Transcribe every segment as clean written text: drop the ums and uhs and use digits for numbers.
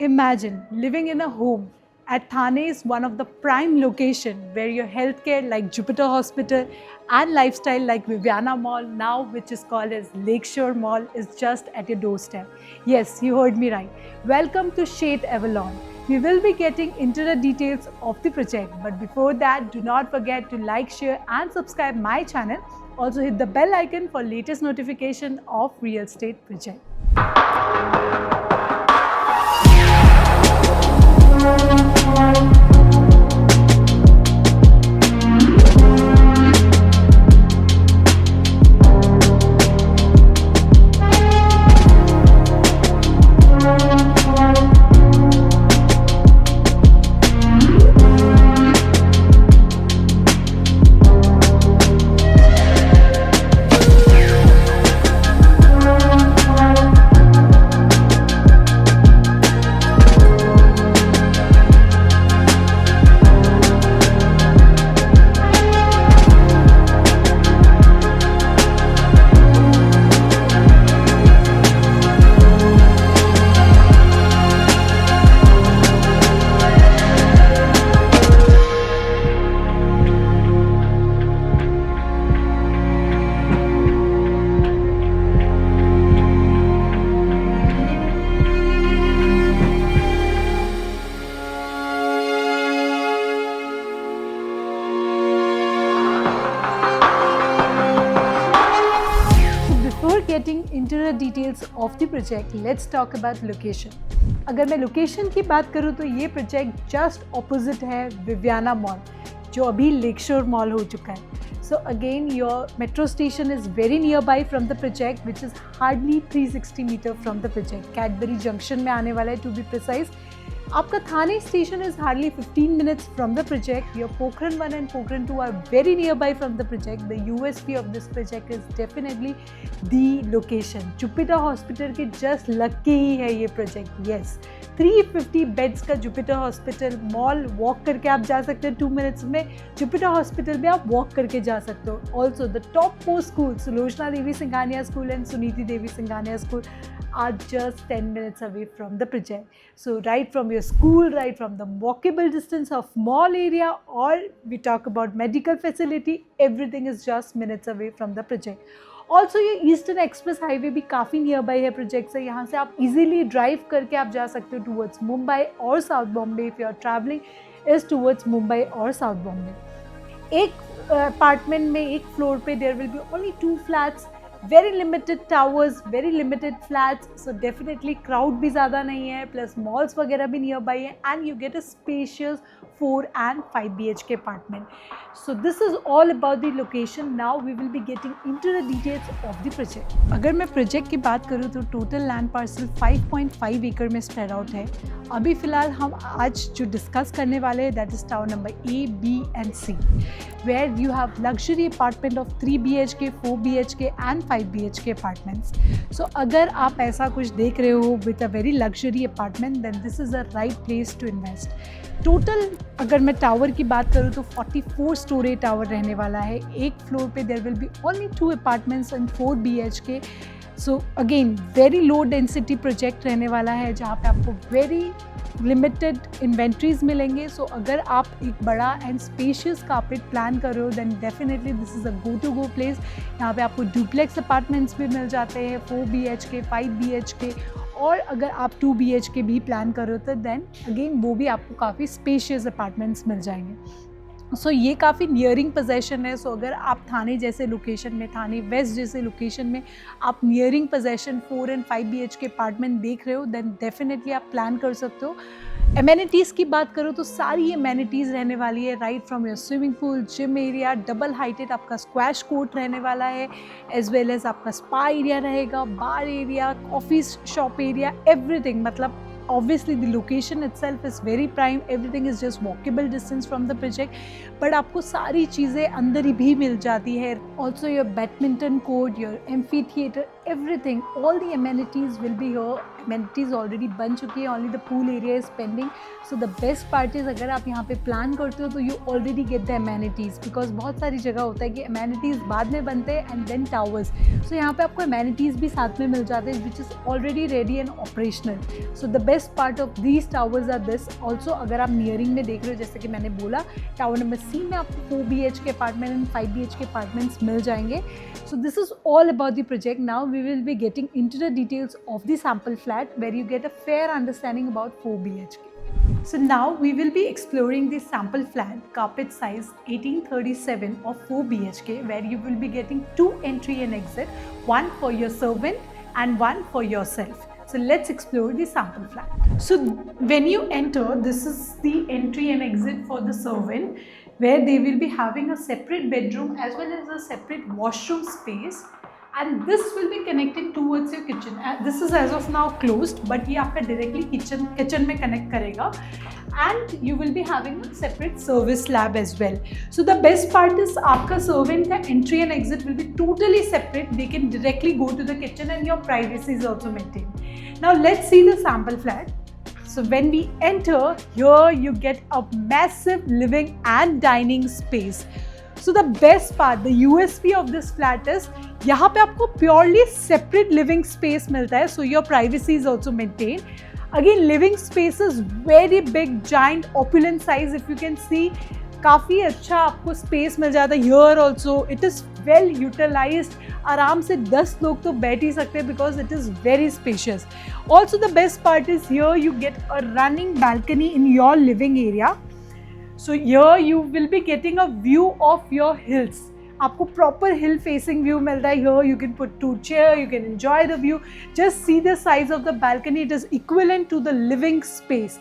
Imagine living in a home. At Thane is one of the prime location where your healthcare like Jupiter Hospital and lifestyle like Viviana Mall, now which is called as Lakeshore Mall, is just at your doorstep. Yes, you heard me right. Welcome to Shade Avalon. We will be getting into the details of the project, but before that, do not forget to like, share and subscribe my channel. Also hit the bell icon for latest notification of real estate project. Before getting into the details of the project, let's talk about location. अगर मैं location की बात करूँ तो ये project just opposite है Viviana mall, जो अभी लेकशोर मॉल हो चुका है. So again, your metro station is very nearby from the project, which is hardly 360 meter from the project. Cadbury Junction में आने वाला है to be precise. आपका थाने station is hardly 15 minutes from the project. Your Pokhran 1 and Pokhran 2 are very nearby from the project. The USP of this project is definitely the location. Jupiter Hospital के just लग के ही है ये project. Yes, 350 beds का Jupiter hospital mall, walk करके आप जा सकते हो 2 मिनट्स में. जुपिटर हॉस्पिटल में आप वॉक करके जा सकते हो. Also the top most school Sulochana Devi Singhania school and Suniti Devi Singhania school are just 10 minutes away from the project. So right from your school, right from the walkable distance of mall area, or we talk about medical facility, everything is just minutes away from the project. Also ये eastern express highway भी काफ़ी near by है project से. यहाँ से आप easily drive करके आप जा सकते हो टूवर्ड्स मुंबई और south Bombay if you are travelling is towards Mumbai और साउथ बॉम्बे. एक अपार्टमेंट में एक फ्लोर पे there will be only 2 flats, very limited towers, very limited flats. So definitely crowd भी ज़्यादा नहीं है, प्लस मॉल्स वगैरह भी नियर बाई है, and you get a spacious 4 and 5 BHK apartment. So this is all about the location. Now we will be getting into the details of the project. अगर मैं project की बात करूँ तो total land parcel 5.5 एकड़ में spread out है. अभी फ़िलहाल हम आज जो डिस्कस करने वाले हैं that is tower number A, B and C, where you have luxury apartment of 3 BHK, 4 BHK and 5 BHK apartments. So अगर आप ऐसा कुछ देख रहे हो with a very luxury apartment, then this is a right place to invest. Total अगर मैं tower की बात करूँ तो 44 स्टोरी टावर रहने वाला है. एक फ्लोर पे there will be only 2 apartments and 4 BHK. So again very low density project रहने वाला है, जहाँ पे आपको वेरी लिमिटेड इन्वेंट्रीज मिलेंगे. सो अगर आप एक बड़ा एंड स्पेशियस कारपेट प्लान कर रहे हो then definitely this is a go to go place. यहाँ पे आपको डुप्लेक्स अपार्टमेंट्स भी मिल जाते हैं, 4 BHK, 5 BHK, और अगर आप 2 BHK भी प्लान करो तो देन अगेन वो भी आपको काफ़ी स्पेशियस अपार्टमेंट्स मिल जाएंगे. सो ये काफ़ी नियरिंग पोजेशन है. सो अगर आप थाने जैसे लोकेशन में, थाने वेस्ट जैसे लोकेशन में आप nearing possession 4 and 5 BHK apartment देख रहे हो देन डेफिनेटली आप प्लान कर सकते हो. एमेनिटीज़ की बात करो तो सारी एमेनिटीज़ रहने वाली है, right from your swimming pool, gym area, double heighted आपका स्क्वैश कोर्ट रहने वाला है, एज वेल एज आपका स्पा एरिया रहेगा, bar area, coffee shop area, everything. मतलब obviously the location itself is very prime, everything is just walkable distance from the project, but आपको सारी चीज़ें अंदर ही भी मिल जाती है. Also your badminton court, your amphitheater, everything, all the amenities will be here. Amenities already बन चुकी है, only the pool area is pending. So the best part is अगर आप यहाँ पे प्लान करते हो तो you already get the amenities, because बहुत सारी जगह होता है कि amenities बाद में बनते हैं and then towers. So यहाँ पे आपको amenities भी साथ में मिल जाते हैं which is already ready and operational. So the best part of these towers are this. Also अगर आप nearing में देख रहे हो, जैसे कि मैंने बोला, टावर नंबर C में आपको 4 BHK apartment and 5 BHK apartments मिल जाएंगे. So this is all about the project. Now we will be getting into the details of the sample flat where you get a fair understanding about 4 BHK. So now we will be exploring the sample flat, carpet size 1837 of 4 BHK, where you will be getting 2 entry and exit, one for your servant and one for yourself. So let's explore the sample flat. So when you enter, this is the entry and exit for the servant, where they will be having a separate bedroom as well as a separate washroom space, and this will be connected towards your kitchen. This is as of now closed, but ये आपका directly kitchen में connect करेगा, and you will be having a separate service slab as well. So the best part is आपका servant का entry and exit will be totally separate. They can directly go to the kitchen and your privacy is also maintained. Now let's see the sample flat. So when we enter, here you get a massive living and dining space. So the best part, the USP of this flat is यहाँ पे आपको purely separate living space मिलता है, so your privacy is also maintained. Again, living space is very big, giant, opulent size. If you can see, काफ़ी अच्छा आपको space मिल जाता है. Here also it is well utilized. आराम से 10 लोग तो बैठ ही सकते हैं because it is very spacious. Also the best part is here you get a running balcony in your living area. So here you will be getting a view of your hills. आपको proper hill facing view मिलता है. Here you can put 2 chairs, you can enjoy the view. Just see the size of the balcony. It is equivalent to the living space.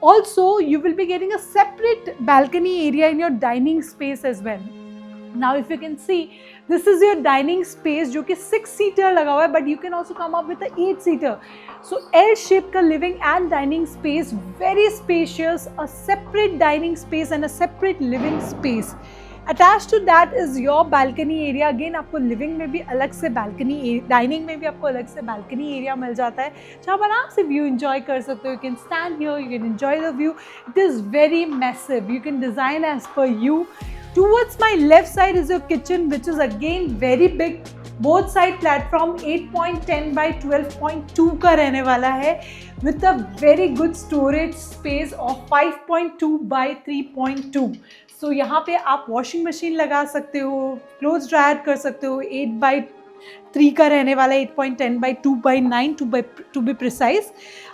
Also, you will be getting a separate balcony area in your dining space as well. Now, if you can see, this is your dining space जो कि 6-seater लगा हुआ है, but you can also come up with a 8-seater. So, L-shape का living and dining space, very spacious, a separate dining space and a separate living space. Attached to that is your balcony area. Again आपको living में भी अलग से balcony, dining में भी आपको अलग से balcony area मिल जाता है, जहाँ आप आराम से view enjoy कर सकते हो. You can stand here, you can enjoy the view. It is very massive. You can design as per you. Towards my left side is your kitchen, which is again very big. Both side platform 8.10 by 12.2 का रहने वाला है, with a very good storage space of 5.2 by 3.2. So यहाँ पे आप washing machine लगा सकते हो, क्लोथ्स ड्रायर कर सकते हो. 8/3 का रहने वाला है, 8.10 by 2/9 to be precise.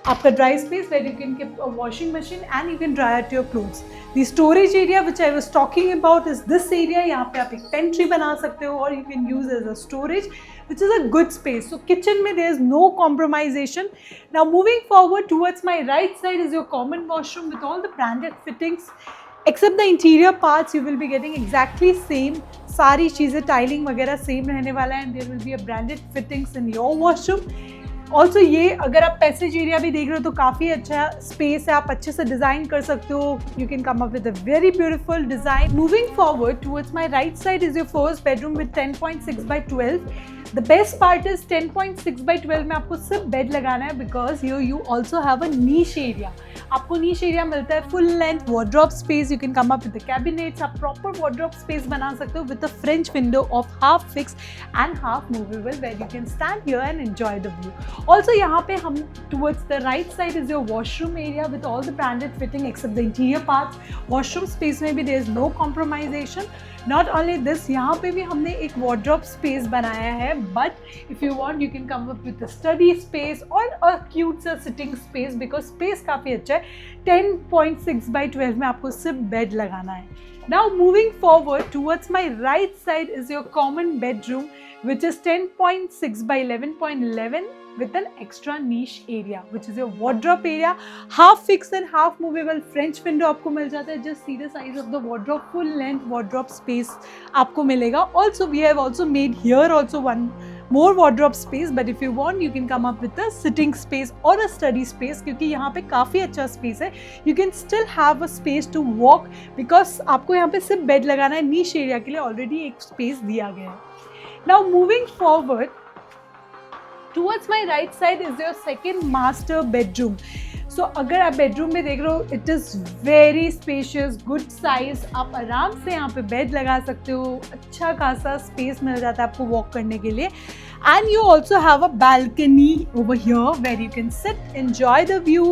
आपका dry space where you can keep a washing machine and you can dry out your clothes. The storage area which I was talking about is this area. यहाँ पे आप एक pantry बना सकते हो, or you can use as a storage, which is a good space. So kitchen में there is no compromisation. Now moving forward, towards my right side is your common washroom with all the branded fittings. Except the interior parts, you will be getting exactly same. सारी चीज़ें tiling वगैरह same रहने वाला है, and there will be a branded fittings in your washroom. Also ये अगर आप passage area भी देख रहे हो तो काफ़ी अच्छा स्पेस है, आप अच्छे से डिज़ाइन कर सकते हो. You can come up with a very beautiful design. Moving forward, towards my right side is your first bedroom with 10.6 by 12. The best part is 10.6 by 12 में आपको सिर्फ बेड लगाना है, because here you also have a niche area. आपको niche area मिलता है, full length wardrobe space. You can come up with the cabinets. आप proper wardrobe space बना सकते हो with a French window of half fixed and half movable, where you can stand here and enjoy the view. Also यहाँ पे हम towards the right side is your washroom area with all the branded fitting except the interior parts. Washroom space में भी there is no compromisation. Not only this, यहाँ पे भी हमने एक wardrobe space बनाया है, but if you want you can come up with a study space or a cute सा sitting space, because space काफ़ी अच्छा है. 10.6 by 12 में आपको सिर्फ बेड लगाना है. Now moving forward, towards my right side is your common bedroom, which is 10.6 by 11.11 with an extra niche area, which is your wardrobe area. Half fixed and half movable French window आपको मिल जाता है. Just see the size of the wardrobe, full length wardrobe space आपको मिलेगा. Also we have also made here also one more wardrobe space, but if you want you can come up with a sitting space or a study space, क्योंकि यहाँ पे काफ़ी अच्छा space है. You can still have a space to walk, because आपको यहाँ पे सिर्फ बेड लगाना है. niche area के लिए already एक space दिया गया है. Now moving forward, Towards my right side is your second master bedroom. So अगर आप बेडरूम में देख रहे हो, it is very spacious, good size. आप आराम से यहाँ पे बेड लगा सकते हो, अच्छा खासा स्पेस मिल जाता है आपको वॉक करने के लिए. And you also have a balcony over here where you can sit, enjoy the view.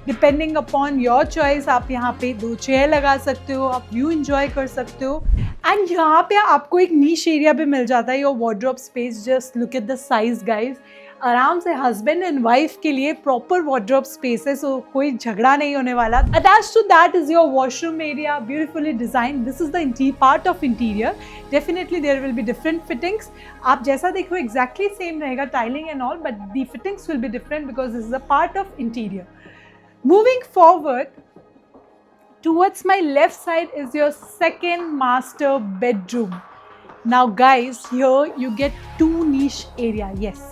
Depending upon your choice, आप यहाँ पे 2 चेयर लगा सकते हो, आप व्यू enjoy कर सकते हो. And यहाँ पे आपको एक niche एरिया भी मिल जाता है, your wardrobe space. Just look at the size, guys. आराम से हस्बैंड एंड वाइफ के लिए प्रॉपर वार्डरोब स्पेस है, सो कोई झगड़ा नहीं होने वाला. Attach to that is your washroom area, beautifully design. This is the part of interior. Definitely there will be different fittings. आप जैसा देखो एग्जैक्टली सेम रहेगा, tiling and all, but the fittings will be different because this is a part of interior. Moving forward, towards my left side is your second master bedroom. Now guys, here you get 2 niche area. Yes,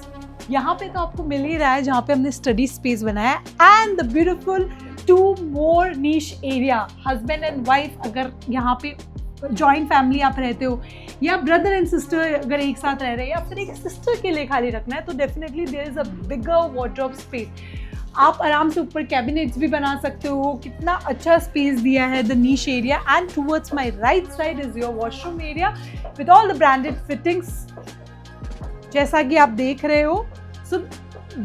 यहाँ पे तो आपको मिल ही रहा है जहाँ पे हमने study space बनाया है. And the beautiful 2 more niche area. Husband and wife अगर यहाँ पे जॉइंट फैमिली आप रहते हो, या ब्रदर एंड सिस्टर अगर एक साथ रह रहे हैं, या फिर एक सिस्टर के लिए खाली रखना है, तो definitely there is a bigger wardrobe space. आप आराम से ऊपर कैबिनेट्स भी बना सकते हो. कितना अच्छा स्पेस दिया है the niche area. And towards my right side is your washroom area with all the branded fittings जैसा कि आप देख रहे हो. सो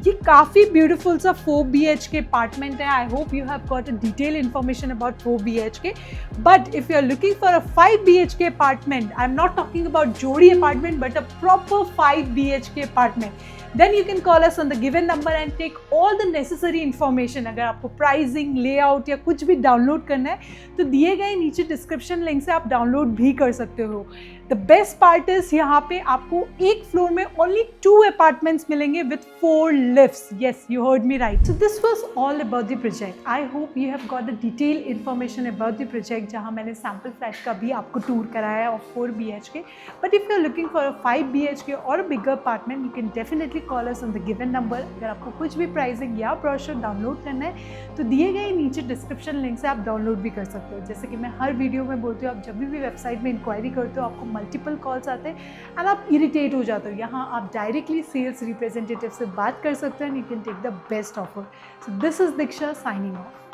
ये काफ़ी ब्यूटीफुल सा 4 BHK अपार्टमेंट है. I hope you have got a detail information about 4 BHK. But if you are looking for a 5 BHK apartment, I am not talking about jodi apartment but a proper 5 BHK apartment, then you can call us on the given number and take all the necessary information. अगर आपको pricing, layout या कुछ भी download करना है तो दिए गए नीचे डिस्क्रिप्शन लिंक से आप डाउनलोड भी कर सकते हो. द बेस्ट पार्ट इज यहाँ पे आपको एक फ्लोर में ओनली 2 अपार्टमेंट्स मिलेंगे with 4 lifts. Yes, you heard me right. So this was all about the project. I hope you have got the detail information about the project, जहाँ मैंने sample flat का भी आपको टूर कराया है of 4 BHK. But if you are looking for a 5 BHK और a bigger apartment, you can definitely call us on the given number. अगर आपको कुछ भी प्राइसिंग या ब्रोशर डाउनलोड करना है तो दिए गए नीचे डिस्क्रिप्शन लिंक से आप डाउनलोड भी कर सकते हो. जैसे कि मैं हर वीडियो में बोलती हूँ, आप जब भी वेबसाइट में इंक्वायरी करते हो आपको मल्टीपल कॉल्स आते हैं एंड आप इरिटेट हो जाते हो. यहाँ आप डायरेक्टली सेल्स रिप्रेजेंटेटिव से बात कर सकते हैं and you can take the best offer. So this is Diksha signing of.